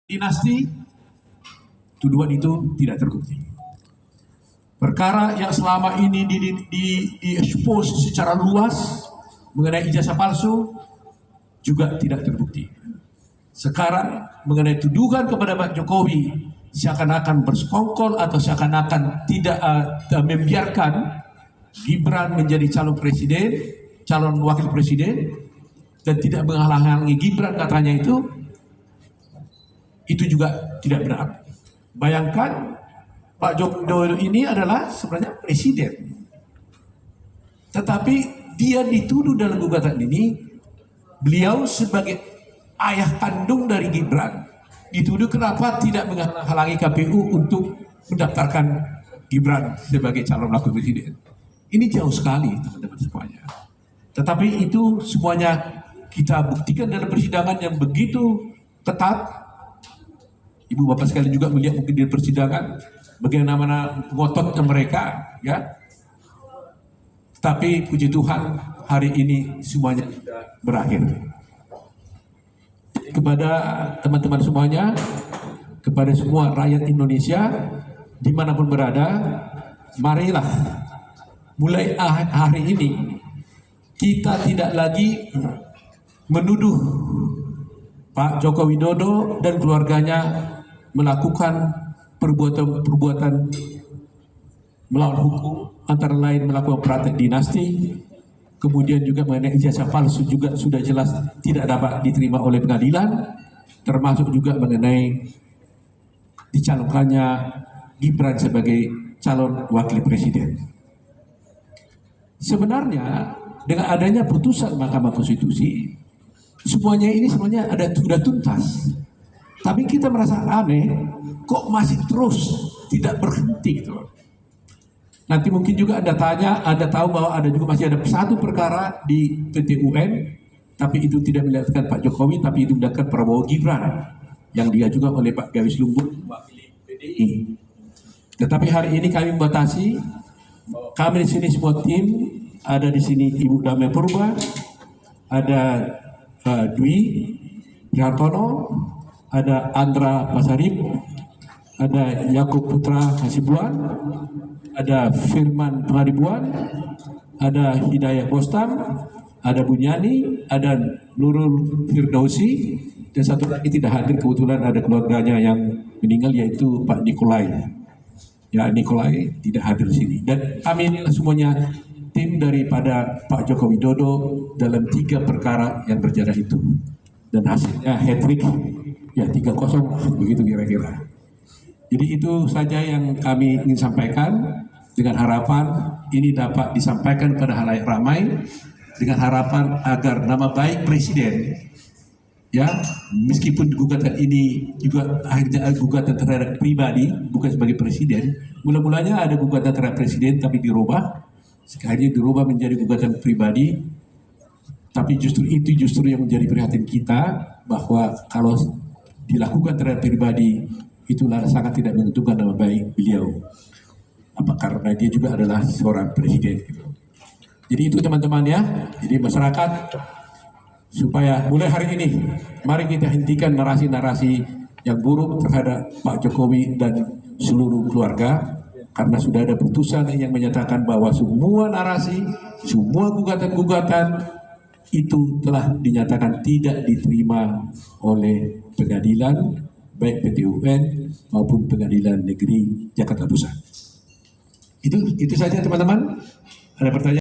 dinasti, tuduhan itu tidak terbukti. Perkara yang selama ini di-expose secara luas mengenai ijazah palsu juga tidak terbukti. Sekarang mengenai tuduhan kepada Pak Jokowi seakan-akan bersekongkol atau seakan-akan tidak membiarkan Gibran menjadi calon presiden, calon wakil presiden, dan tidak menghalang-halangi Gibran katanya itu juga tidak benar. Bayangkan Pak Jokowi ini adalah sebenarnya presiden, tetapi dia dituduh dalam gugatan ini, beliau sebagai ayah kandung dari Gibran dituduh kenapa tidak menghalangi KPU untuk mendaftarkan Gibran sebagai calon wakil presiden. Ini jauh sekali teman-teman semuanya. Tetapi itu semuanya kita buktikan dalam persidangan yang begitu ketat. Ibu bapak sekalian juga melihat mungkin di persidangan bagaimana ngototnya mereka, ya. Tapi puji Tuhan hari ini semuanya sudah berakhir. Kepada teman-teman semuanya, kepada semua rakyat Indonesia dimanapun berada, marilah mulai hari ini kita tidak lagi menuduh Pak Joko Widodo dan keluarganya melakukan perbuatan melawan hukum, antara lain melakukan praktek dinasti, kemudian juga mengenai ijazah palsu juga sudah jelas tidak dapat diterima oleh pengadilan, termasuk juga mengenai dicalonkannya Gibran sebagai calon wakil presiden. Sebenarnya dengan adanya putusan Mahkamah Konstitusi, semuanya ini sebenarnya sudah tuntas. Tapi kita merasa aneh, kok masih terus tidak berhenti gitu. Nanti mungkin juga Anda tanya, Anda tahu bahwa ada juga masih ada satu perkara di PT UN, tapi itu tidak melibatkan Pak Jokowi, tapi itu melibatkan Prabowo Gibran yang diajukan oleh Pak Gawis Lumbun mewakili PDI. Tetapi hari ini kami membatasi, kami di sini semua tim, ada di sini Ibu Damai Purba, ada Dwi Prihartono, ada Andra Pasarip, ada Yakub Putra Hasibuan, ada Firman Pengadibuan, ada Hidayah Bostam, ada Bunyani, ada Nurul Firdausi, dan satu lagi tidak hadir kebetulan ada keluarganya yang meninggal yaitu Pak Nikolai. Ya, Nikolai tidak hadir di sini. Dan kami inilah semuanya tim daripada Pak Joko Widodo dalam 3 perkara yang berjalan itu. Dan hasilnya hat-trick, ya 3-0 begitu kira-kira. Jadi itu saja yang kami ingin sampaikan, dengan harapan ini dapat disampaikan pada halayak ramai, dengan harapan agar nama baik presiden, ya, meskipun gugatan ini juga akhirnya gugatan terhadap pribadi bukan sebagai presiden, mula-mulanya ada gugatan terhadap presiden tapi dirubah, sekarang dirubah menjadi gugatan pribadi. Tapi justru yang menjadi perhatian kita, bahwa kalau dilakukan terhadap pribadi itulah sangat tidak menentukan nama baik beliau. Apa karena dia juga adalah seorang presiden gitu. Jadi itu teman-teman ya. Jadi masyarakat supaya mulai hari ini mari kita hentikan narasi-narasi yang buruk terhadap Pak Jokowi dan seluruh keluarga, karena sudah ada putusan yang menyatakan bahwa semua narasi, semua gugatan-gugatan itu telah dinyatakan tidak diterima oleh pengadilan, baik PT UN maupun Pengadilan Negeri Jakarta Pusat. Itu saja teman-teman. Ada pertanyaan?